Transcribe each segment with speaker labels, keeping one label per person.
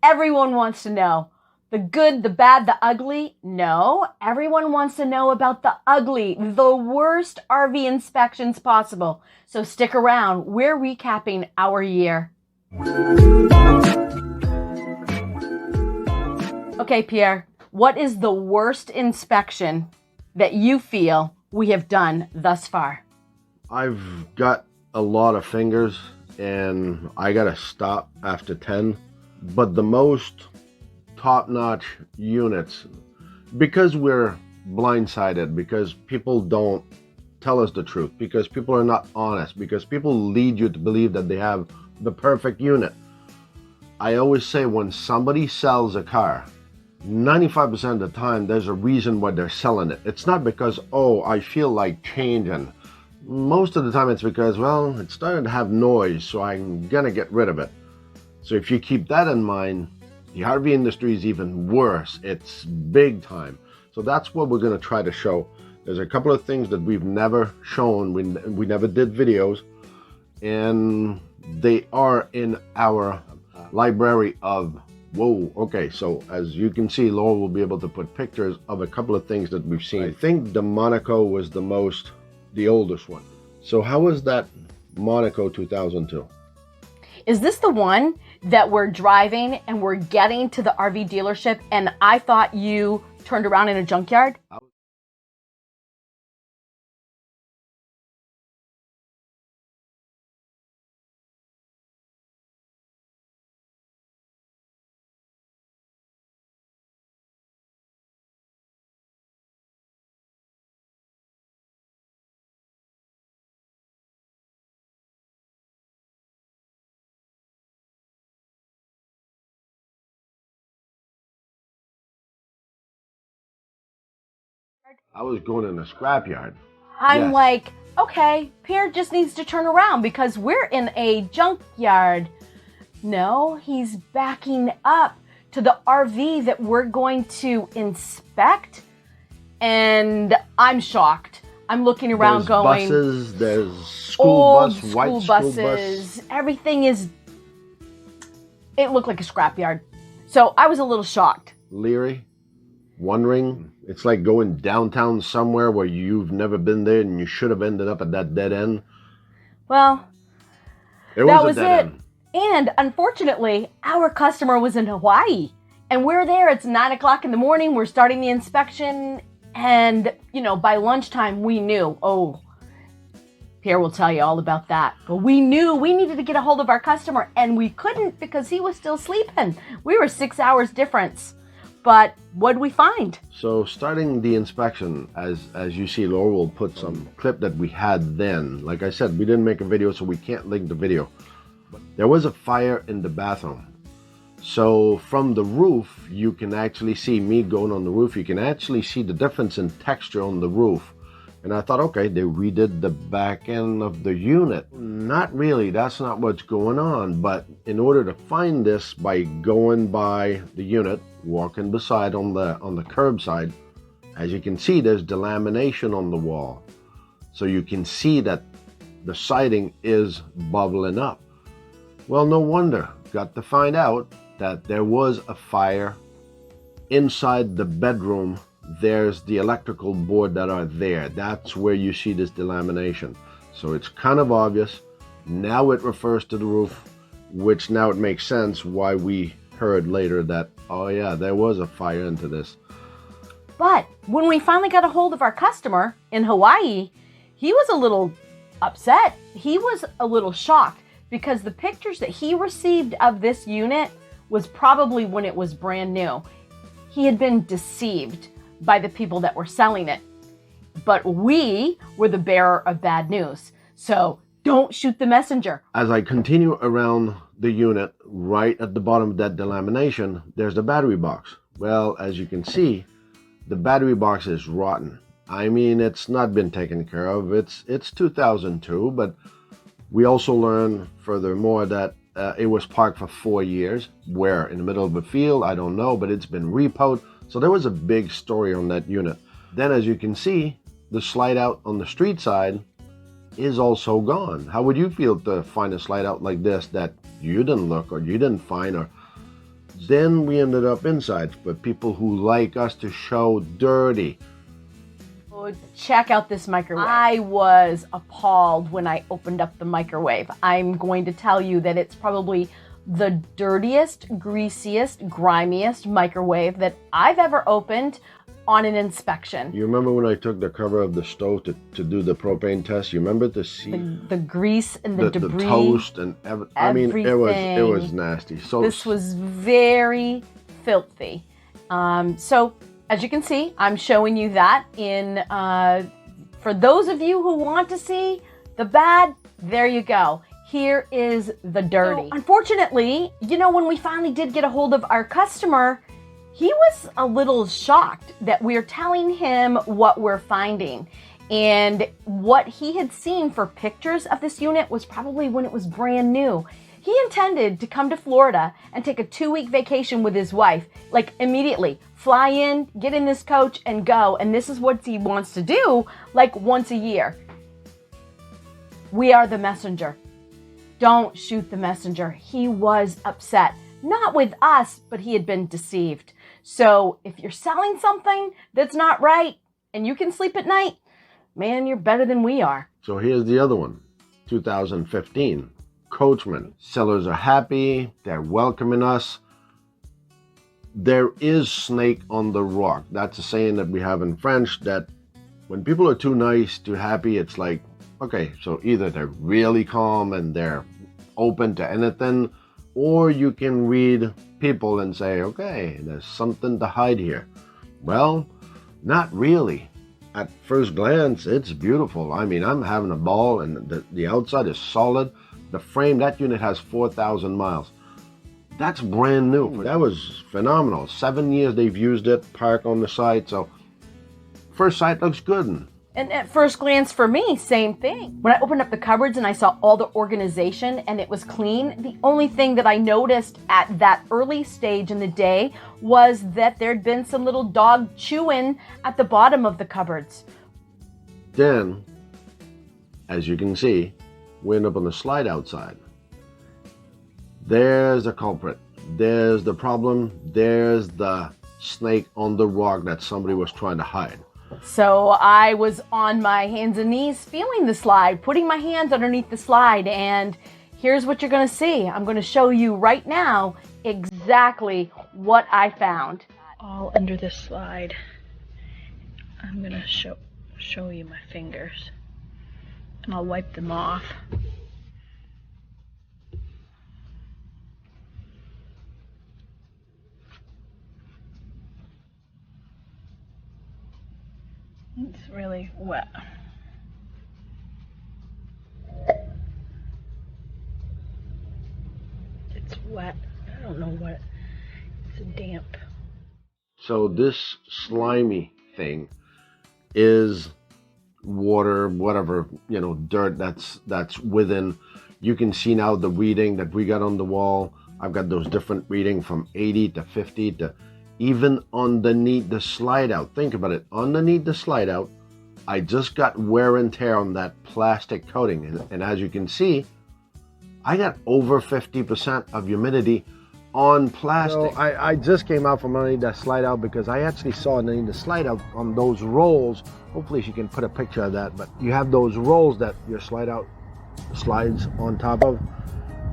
Speaker 1: Everyone wants to know. The good, the bad, the ugly? No, everyone wants to know about the ugly, the worst RV inspections possible. So stick around. We're recapping our year. Okay, Pierre, what is the worst inspection that you feel we have done thus far?
Speaker 2: I've got a lot of fingers and I gotta stop after 10, but the most top-notch units, because we're blindsided, because people don't tell us the truth, because people are not honest, because people lead you to believe that they have the perfect unit. I always say when somebody sells a car, 95% of the time there's a reason why they're selling it. It's not because, oh, I feel like changing. Most of the time it's because, well, it's starting to have noise, so I'm gonna get rid of it. So if you keep that in mind, the RV industry is even worse. It's big time. So that's what we're going to try to show. There's a couple of things that we've never shown. We never did videos. And they are in our library of, whoa, okay. So as you can see, Laura will be able to put pictures of a couple of things that we've seen. I think the Monaco was the oldest one. So how was that Monaco 2002?
Speaker 1: Is this the one that we're driving and we're getting to the RV dealership and I thought you turned around in a junkyard?
Speaker 2: I was going in a scrapyard.
Speaker 1: I'm
Speaker 2: Yes.
Speaker 1: like, okay, Pierre just needs to turn around because we're in a junkyard. No, he's backing up to the RV that we're going to inspect. And I'm shocked. I'm looking around
Speaker 2: There's
Speaker 1: going,
Speaker 2: buses, there's school
Speaker 1: old
Speaker 2: bus,
Speaker 1: school
Speaker 2: white
Speaker 1: buses.
Speaker 2: school bus.
Speaker 1: Everything it looked like a scrapyard. So I was a little shocked.
Speaker 2: Leery, wondering. It's like going downtown somewhere where you've never been there and you should have ended up at that dead end.
Speaker 1: Well,
Speaker 2: It
Speaker 1: that
Speaker 2: was
Speaker 1: was
Speaker 2: a dead
Speaker 1: it.
Speaker 2: end.
Speaker 1: And unfortunately, our customer was in Hawaii. And we're there, it's 9 o'clock in the morning, we're starting the inspection. And, by lunchtime, we knew, oh, Pierre will tell you all about that. But we knew we needed to get a hold of our customer, and we couldn't because he was still sleeping. We were 6 hours difference. But what'd we find?
Speaker 2: So starting the inspection, as you see, Laura will put some clip that we had then. Like I said, we didn't make a video, so we can't link the video. There was a fire in the bathroom. So from the roof, you can actually see me going on the roof. You can actually see the difference in texture on the roof. And I thought, okay, they redid the back end of the unit. Not really, that's not what's going on. But in order to find this by going by the unit, walking beside on the curbside, as you can see, there's delamination on the wall. So you can see that the siding is bubbling up. Well, no wonder. Got to find out that there was a fire inside the bedroom. There's the electrical board that are there. That's where you see this delamination. So it's kind of obvious. Now it refers to the roof, which now it makes sense why we heard later that, oh yeah, there was a fire into this.
Speaker 1: But when we finally got a hold of our customer in Hawaii, he was a little upset. He was a little shocked because the pictures that he received of this unit was probably when it was brand new. He had been deceived by the people that were selling it. But we were the bearer of bad news. So don't shoot the messenger.
Speaker 2: As I continue around the unit, right at the bottom of that delamination, there's the battery box. Well, as you can see, the battery box is rotten. I mean, it's not been taken care of. It's 2002, but we also learned furthermore that it was parked for 4 years. Where? In the middle of a field? I don't know, but it's been repoed. So there was a big story on that unit. Then as you can see, the slide out on the street side is also gone. How would you feel to find a slide out like this that you didn't look or you didn't find or Then we ended up inside for people who like us to show dirty.
Speaker 1: Oh, check out this microwave. I was appalled when I opened up the microwave. I'm going to tell you that it's probably the dirtiest, greasiest, grimiest microwave that I've ever opened on an inspection.
Speaker 2: You remember when I took the cover of the stove to do the propane test? You remember to see
Speaker 1: the grease and the debris,
Speaker 2: the toast and everything. I mean, it was nasty. So
Speaker 1: this was very filthy. So as you can see, I'm showing you that in. For those of you who want to see the bad, there you go. Here is the dirty. So, unfortunately, you know, when we finally did get a hold of our customer, he was a little shocked that we're telling him what we're finding. And what he had seen for pictures of this unit was probably when it was brand new. He intended to come to Florida and take a 2-week vacation with his wife, like immediately. Fly in, get in this coach and go. And this is what he wants to do like once a year. We are the messenger. Don't shoot the messenger. He was upset. Not with us, but he had been deceived. So if you're selling something that's not right and you can sleep at night, man, you're better than we are.
Speaker 2: So here's the other one, 2015, Coachmen. Sellers are happy, they're welcoming us. There is snake on the rock. That's a saying that we have in French, that when people are too nice, too happy, it's like, okay, so either they're really calm and they're open to anything, or you can read people and say, okay, there's something to hide here. Well, not really. At first glance, it's beautiful. I mean, I'm having a ball, and the outside is solid. The frame, that unit has 4,000 miles. That's brand new. That was phenomenal. 7 years they've used it, park on the site. So first sight looks good.
Speaker 1: And at first glance for me, same thing. When I opened up the cupboards and I saw all the organization and it was clean, the only thing that I noticed at that early stage in the day was that there'd been some little dog chewing at the bottom of the cupboards.
Speaker 2: Then, as you can see, we end up on the slide outside. There's the culprit. There's the problem. There's the snake on the rock that somebody was trying to hide.
Speaker 1: So I was on my hands and knees feeling the slide, putting my hands underneath the slide, and here's what you're going to see. I'm going to show you right now exactly what I found.
Speaker 3: All under this slide. I'm going to show you my fingers, and I'll wipe them off. It's really wet. It's wet. I don't know what. It's damp.
Speaker 2: So this slimy thing is water, whatever, you know, dirt that's within. You can see now the reading that we got on the wall. I've got those different reading from 80 to 50 to even underneath the slide out. Think about it. Underneath the slide out, I just got wear and tear on that plastic coating. And as you can see, I got over 50% of humidity on plastic. So I just came out from underneath that slide out because I actually saw underneath the slide out on those rolls. Hopefully she can put a picture of that. But you have those rolls that your slide out slides on top of.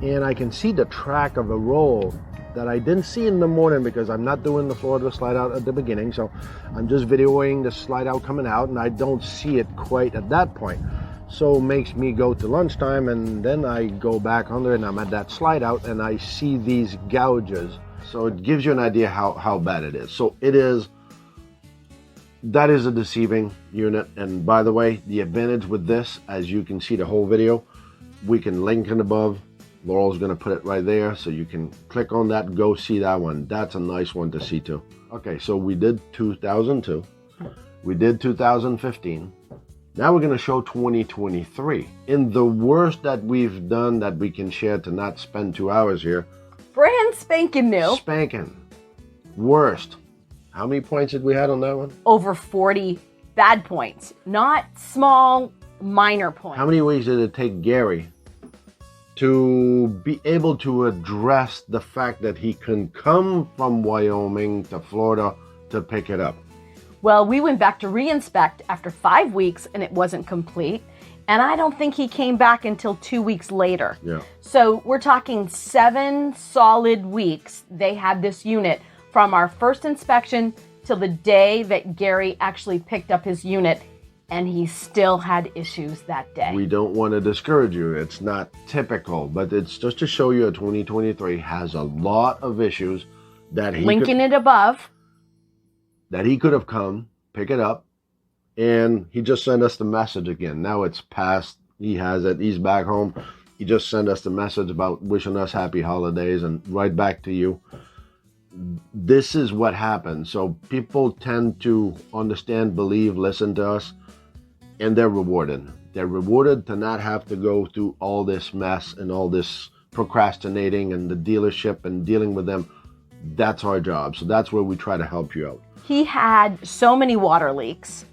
Speaker 2: And I can see the track of a roll that I didn't see in the morning because I'm not doing the Florida slide out at the beginning. So I'm just videoing the slide out coming out, and I don't see it quite at that point. So it makes me go to lunchtime, and then I go back under and I'm at that slide out and I see these gouges. So it gives you an idea how bad it is. So that is a deceiving unit. And by the way, the advantage with this, as you can see the whole video, we can link it above. Laurel's going to put it right there, so you can click on that, go see that one. That's a nice one to see too. Okay, so we did 2002. We did 2015. Now we're going to show 2023. In the worst that we've done that we can share to not spend 2 hours here.
Speaker 1: Brand spanking new.
Speaker 2: Spanking. Worst. How many points did we have on that one?
Speaker 1: Over 40 bad points. Not small, minor points.
Speaker 2: How many weeks did it take Gary to be able to address the fact that he can come from Wyoming to Florida to pick it up.
Speaker 1: Well, we went back to re-inspect after 5 weeks and it wasn't complete. And I don't think he came back until 2 weeks later.
Speaker 2: Yeah.
Speaker 1: So we're talking 7 solid weeks they had this unit from our first inspection till the day that Gary actually picked up his unit, and he still had issues that day.
Speaker 2: We don't want to discourage you. It's not typical, but it's just to show you that 2023 has a lot of issues that he
Speaker 1: Linking it above.
Speaker 2: That he could have come, pick it up, and he just sent us the message again. Now it's past, he has it, he's back home. He just sent us the message about wishing us happy holidays and right back to you. This is what happens. So people tend to understand, believe, listen to us, and they're rewarded. They're rewarded to not have to go through all this mess and all this procrastinating and the dealership and dealing with them. That's our job. So that's where we try to help you out.
Speaker 1: He had so many water leaks.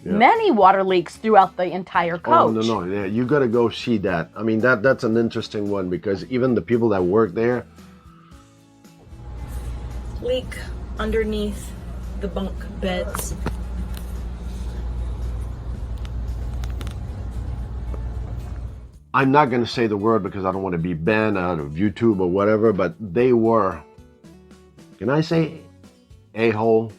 Speaker 1: Yeah. Many water leaks throughout the entire coach.
Speaker 2: Oh, no. Yeah, you got to go see that. I mean, that's an interesting one because even the people that work there.
Speaker 3: Leak underneath the bunk beds.
Speaker 2: I'm not going to say the word because I don't want to be banned out of YouTube or whatever, but they were, can I say a-hole?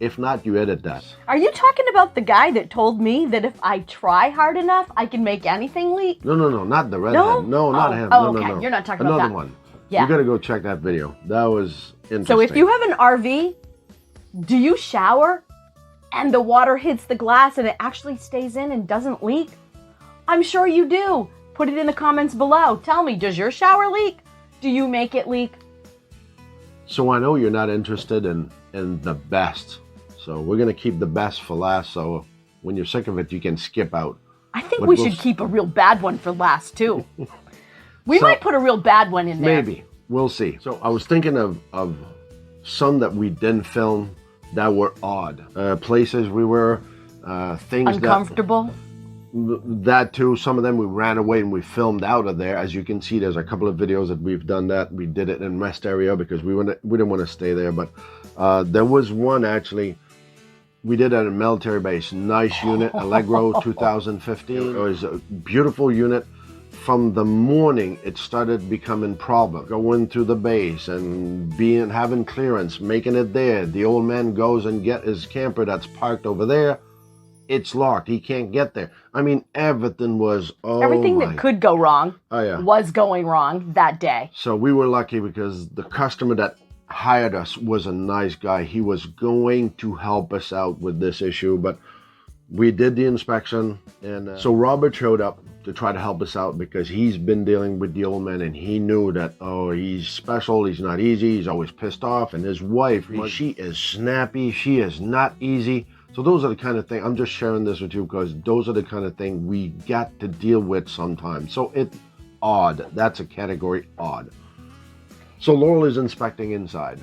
Speaker 2: If not, you edit that.
Speaker 1: Are you talking about the guy that told me that if I try hard enough, I can make anything leak?
Speaker 2: No, not the redhead. No, not him.
Speaker 1: Oh,
Speaker 2: no,
Speaker 1: okay.
Speaker 2: no.
Speaker 1: You're not talking about that.
Speaker 2: Another one.
Speaker 1: Yeah.
Speaker 2: You got to go check that video. That was interesting.
Speaker 1: So if you have an RV, do you shower and the water hits the glass and it actually stays in and doesn't leak? I'm sure you do. Put it in the comments below. Tell me, does your shower leak? Do you make it leak?
Speaker 2: So I know you're not interested in the best. So we're going to keep the best for last. So when you're sick of it, you can skip out.
Speaker 1: I think we should keep a real bad one for last too. We might put a real bad one in there.
Speaker 2: Maybe. We'll see. So I was thinking of some that we didn't film that were odd. Places we were, things
Speaker 1: uncomfortable.
Speaker 2: That too. Some of them we ran away and we filmed out of there. As you can see, there's a couple of videos that we've done that. We did it in rest area because we didn't want to stay there. But there was one actually we did at a military base. Nice unit, Allegro 2015. It was a beautiful unit. From the morning, it started becoming problem. Going through the base and having clearance, making it there. The old man goes and get his camper that's parked over there. It's locked. He can't get there. I mean, everything was,
Speaker 1: everything that could go wrong was going wrong that day.
Speaker 2: So we were lucky because the customer that hired us was a nice guy. He was going to help us out with this issue, but we did the inspection. And so Robert showed up to try to help us out because he's been dealing with the old man and he knew that, he's special. He's not easy. He's always pissed off. And his wife, she is snappy. She is not easy. So those are the kind of things, I'm just sharing this with you because those are the kind of things we got to deal with sometimes. So it's odd. That's a category odd. So Laurel is inspecting inside.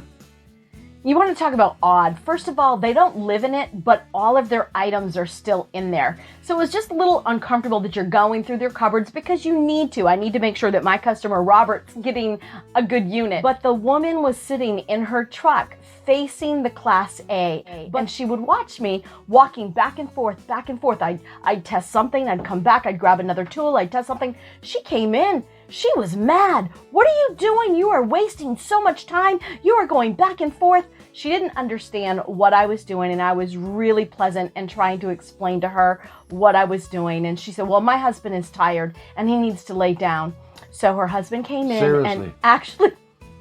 Speaker 1: You want to talk about odd. First of all, they don't live in it, but all of their items are still in there. So it was just a little uncomfortable that you're going through their cupboards because you need to. I need to make sure that my customer, Robert's getting a good unit. But the woman was sitting in her truck facing the Class A. And she would watch me walking back and forth. I'd test something, I'd come back, I'd grab another tool, I'd test something. She came in. She was mad. What are you doing? You are wasting so much time. You are going back and forth. She didn't understand what I was doing, and I was really pleasant and trying to explain to her what I was doing. And she said, well, my husband is tired and he needs to lay down. So her husband came in and actually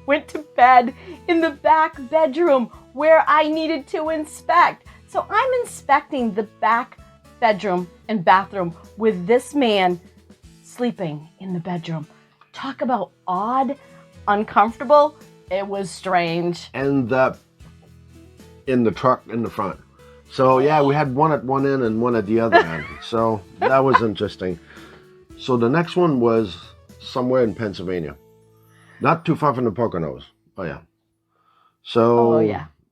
Speaker 1: went to bed in the back bedroom where I needed to inspect. So I'm inspecting the back bedroom and bathroom with this man sleeping in the bedroom. Talk about odd, uncomfortable. It was strange.
Speaker 2: And in the truck in the front. So yeah, we had one at one end and one at the other end. So that was interesting. So the next one was somewhere in Pennsylvania. Not too far from the Poconos. Oh yeah. So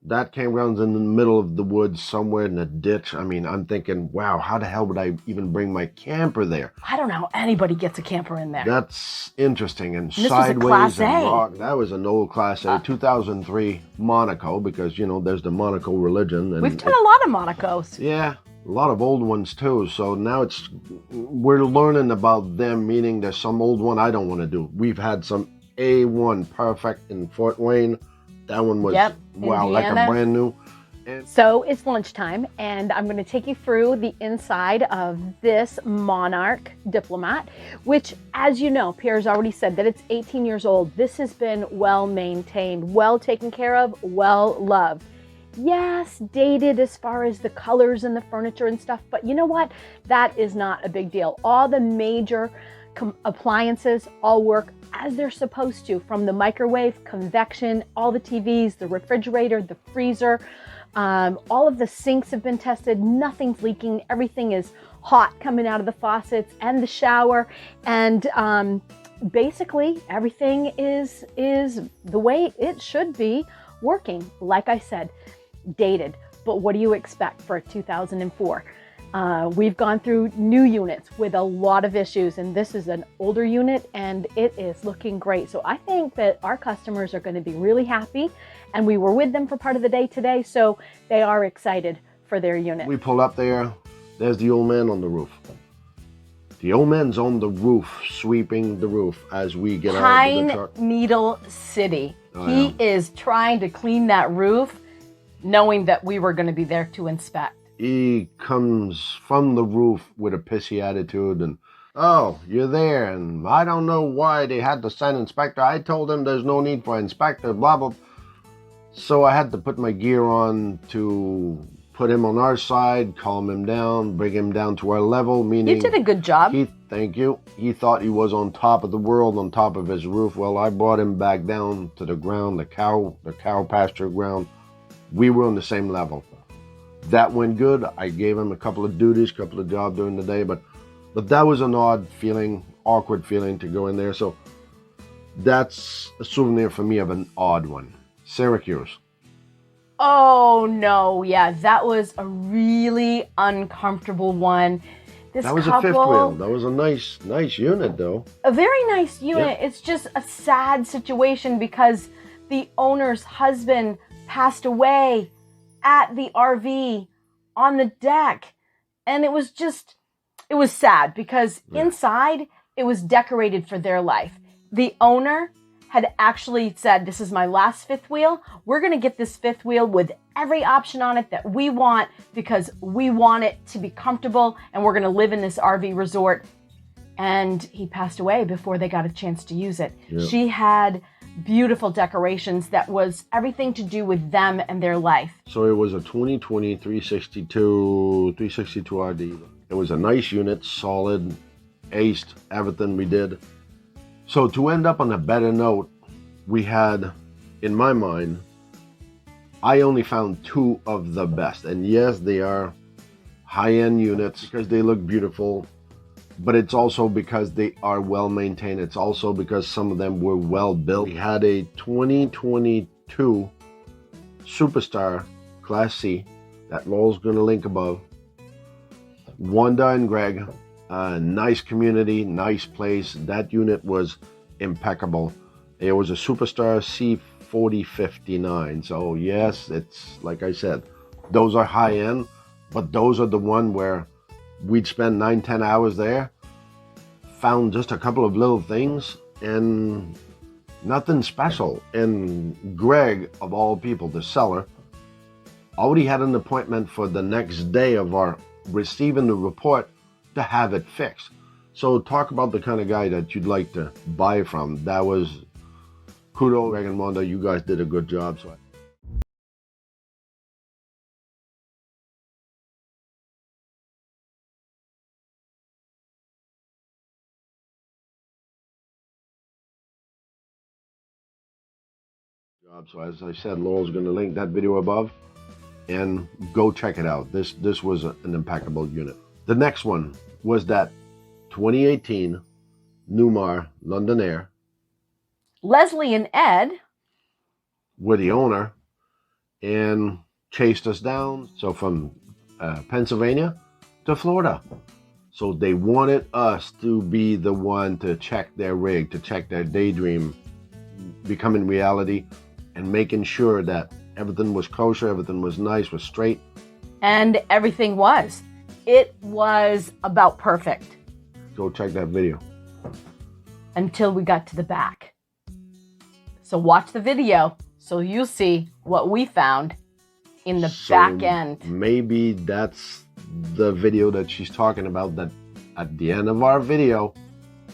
Speaker 2: That campground's in the middle of the woods, somewhere in a ditch. I mean, I'm thinking, wow, how the hell would I even bring my camper there?
Speaker 1: I don't know how anybody gets a camper in there.
Speaker 2: That's interesting. And
Speaker 1: this
Speaker 2: sideways
Speaker 1: was a Class
Speaker 2: and
Speaker 1: A.
Speaker 2: rock. That was an old Class A, 2003 Monaco, because, you know, there's the Monaco religion. And
Speaker 1: We've done a lot of Monacos.
Speaker 2: yeah, a lot of old ones too. So now we're learning about them, meaning there's some old one I don't want to do. We've had some A1 perfect in Fort Wayne. That one was, wow, like a brand new.
Speaker 1: So it's lunchtime, and I'm going to take you through the inside of this Monaco Diplomat, which, as you know, Pierre's already said that it's 18 years old. This has been well maintained, well taken care of, well loved. Yes, dated as far as the colors and the furniture and stuff, but you know what? That is not a big deal. All the major appliances all work as they're supposed to, from the microwave, convection, all the TVs, the refrigerator, the freezer. All of the sinks have been tested. Nothing's leaking. Everything is hot coming out of the faucets and the shower. And basically, everything is the way it should be working. Like I said, dated. But what do you expect for a 2004? We've gone through new units with a lot of issues, and this is an older unit, and it is looking great. So I think that our customers are going to be really happy, and we were with them for part of the day today, so they are excited for their unit.
Speaker 2: We pull up there. There's the old man on the roof. The old man's on the roof, sweeping the roof as we get out of the truck.
Speaker 1: Pine Needle City. He is trying to clean that roof, knowing that we were going to be there to inspect.
Speaker 2: He comes from the roof with a pissy attitude and, oh, you're there, and I don't know why they had to send inspector. I told them there's no need for inspector, blah, blah. So I had to put my gear on to put him on our side, calm him down, bring him down to our level, meaning...
Speaker 1: You did a good job.
Speaker 2: Thank you. He thought he was on top of the world, on top of his roof. Well, I brought him back down to the ground, the cow pasture ground. We were on the same level. That went good. I gave him a couple of duties, a couple of jobs during the day, but that was an odd feeling, awkward feeling to go in there. So that's a souvenir for me of an odd one. Syracuse.
Speaker 1: Oh no, yeah, that was a really uncomfortable one.
Speaker 2: That was a fifth wheel. That was a nice unit though.
Speaker 1: A very nice unit.
Speaker 2: Yeah.
Speaker 1: It's just a sad situation because the owner's husband passed away at the RV on the deck. And it was sad because inside it was decorated for their life. The owner had actually said, this is my last fifth wheel. We're going to get this fifth wheel with every option on it that we want because we want it to be comfortable and we're going to live in this RV resort. And he passed away before they got a chance to use it. Yep. She had beautiful decorations that was everything to do with them and their life.
Speaker 2: So it was a 2020 362 RD. It was a nice unit, solid, aced everything we did. So to end up on a better note, we had, in my mind, I only found two of the best. And yes, they are high-end units because they look beautiful. But it's also because they are well maintained. It's also because some of them were well built. We had a 2022 Superstar Class C that Lowell's going to link above. Wanda and Greg, nice community, nice place. That unit was impeccable. It was a Superstar C4059. So yes, it's like I said, those are high end, but those are the one where we'd spend 9-10 hours there, found just a couple of little things and nothing special. And Greg, of all people, the seller, already had an appointment for the next day of our receiving the report to have it fixed. So talk about the kind of guy that you'd like to buy from. That was kudos, Greg and Wanda. You guys did a good job. So So as I said, Laurel's going to link that video above and go check it out. This was an impeccable unit. The next one was that 2018 Newmar London Aire.
Speaker 1: Leslie and Ed
Speaker 2: Were the owner, and chased us down. So from Pennsylvania to Florida. So they wanted us to be the one to check their rig, to check their daydream becoming reality, and making sure that everything was kosher, everything was nice, was straight.
Speaker 1: And everything was. It was about perfect.
Speaker 2: Go check that video.
Speaker 1: Until we got to the back. So watch the video so you'll see what we found in the back end.
Speaker 2: Maybe that's the video that she's talking about, that at the end of our video,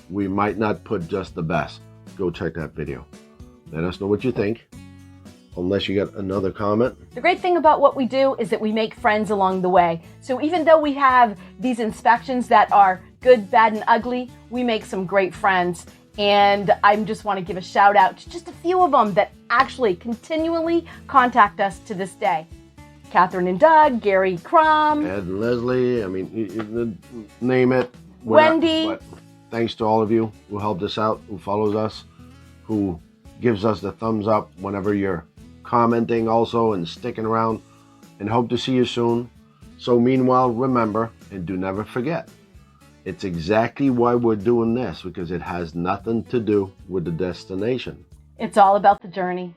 Speaker 2: we might not put just the best. Go check that video. Let us know what you think. Unless you got another comment.
Speaker 1: The great thing about what we do is that we make friends along the way. So even though we have these inspections that are good, bad, and ugly, we make some great friends. And I just want to give a shout out to just a few of them that actually continually contact us to this day. Catherine and Doug, Gary Crum,
Speaker 2: Ed and Leslie, I mean, name it.
Speaker 1: Wendy.
Speaker 2: But thanks to all of you who helped us out, who follows us, who gives us the thumbs up whenever you're commenting also and sticking around, and hope to see you soon. So meanwhile, remember and do never forget, it's exactly why we're doing this, because it has nothing to do with the destination.
Speaker 1: It's all about the journey.